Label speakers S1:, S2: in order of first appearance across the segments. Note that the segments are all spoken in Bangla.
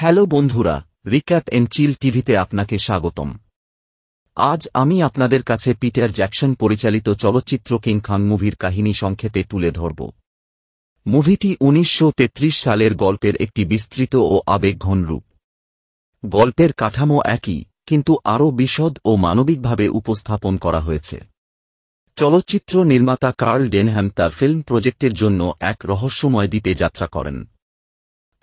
S1: হ্যালো বন্ধুরা, রিক্যাপ এন্ড চিল টিভিতে আপনাকে স্বাগতম। আজ আমি আপনাদের কাছে পিটার জ্যাকসন পরিচালিত চলচ্চিত্র কিং খান মুভির কাহিনী সংক্ষেপে তুলে ধরব। মুভিটি ১৯৩৩ সালের গল্পের একটি বিস্তৃত ও আবেগঘন রূপ। গল্পের কাঠামো একই, কিন্তু আরও বিশদ ও মানবিকভাবে উপস্থাপন করা হয়েছে। চলচ্চিত্র নির্মাতা কার্ল ডেনহ্যাম তার ফিল্ম প্রজেক্টের জন্য এক রহস্যময় দ্বীপে যাত্রা করেন।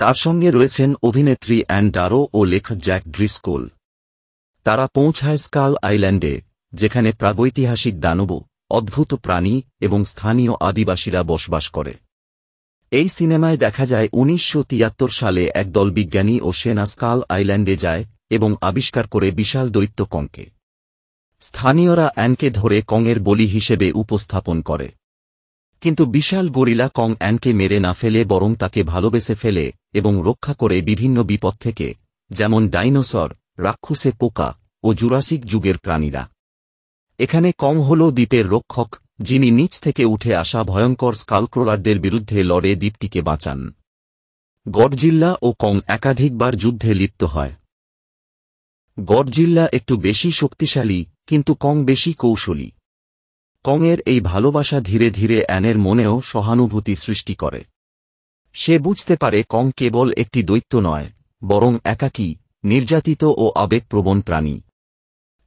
S1: তার সঙ্গে রয়েছেন অভিনেত্রী অ্যান ডারো ও লেখক জ্যাক ড্রিসকোল। তারা পৌঁছায় স্কাল আইল্যান্ডে, যেখানে প্রাগৈতিহাসিক দানব, অদ্ভুত প্রাণী এবং স্থানীয় আদিবাসীরা বসবাস করে। এই সিনেমায় দেখা যায় ১৯৭৩ সালে একদল বিজ্ঞানী ও সেনা স্কাল আইল্যান্ডে যায় এবং আবিষ্কার করে বিশাল দৈত্য কংকে। স্থানীয়রা অ্যানকে ধরে কংয়ের বলি হিসেবে উপস্থাপন করে। কিন্তু বিশাল গরিলা কং অ্যানকে মেরে না ফেলে বরং তাকে ভালোবেসে ফেলে এবং রক্ষা করে বিভিন্ন বিপদ থেকে, যেমন ডাইনোসর, রাক্ষসে পোকা ও জুরাসিক যুগের প্রাণীরা। এখানে কং হল দ্বীপের রক্ষক, যিনি নিচ থেকে উঠে আসা ভয়ঙ্কর স্কালক্রোলারদের বিরুদ্ধে লড়ে দ্বীপটিকে বাঁচান। গডজিল্লা ও কং একাধিকবার যুদ্ধে লিপ্ত হয়। গডজিল্লা একটু বেশি শক্তিশালী, কিন্তু কং বেশি কৌশলী। কংয়ের এই ভালোবাসা ধীরে ধীরে অ্যানের মনেও সহানুভূতি সৃষ্টি করে। সে বুঝতে পারে কং কেবল একটি দৈত্য নয়, বরং একাকী, নির্যাতিত ও আবেগপ্রবণ প্রাণী।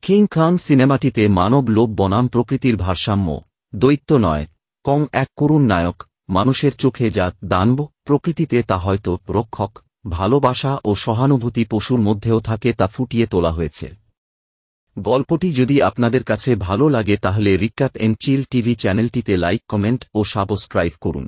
S1: কিং খান সিনেমাটিতে মানব লোভ বনাম প্রকৃতির ভারসাম্য, দৈত্য নয়, কং এক করুণ নায়ক, মানুষের চোখে যা দানব, প্রকৃতিতে তা হয়তো রক্ষক। ভালোবাসা ও সহানুভূতি পশুর মধ্যেও থাকে তা ফুটিয়ে তোলা হয়েছে। গল্পটি যদি আপনাদের কাছে ভালো লাগে তাহলে রিক্যাপ এন্ড চিল টিভি চ্যানেলটিতে লাইক, কমেন্ট ও সাবস্ক্রাইব করুন।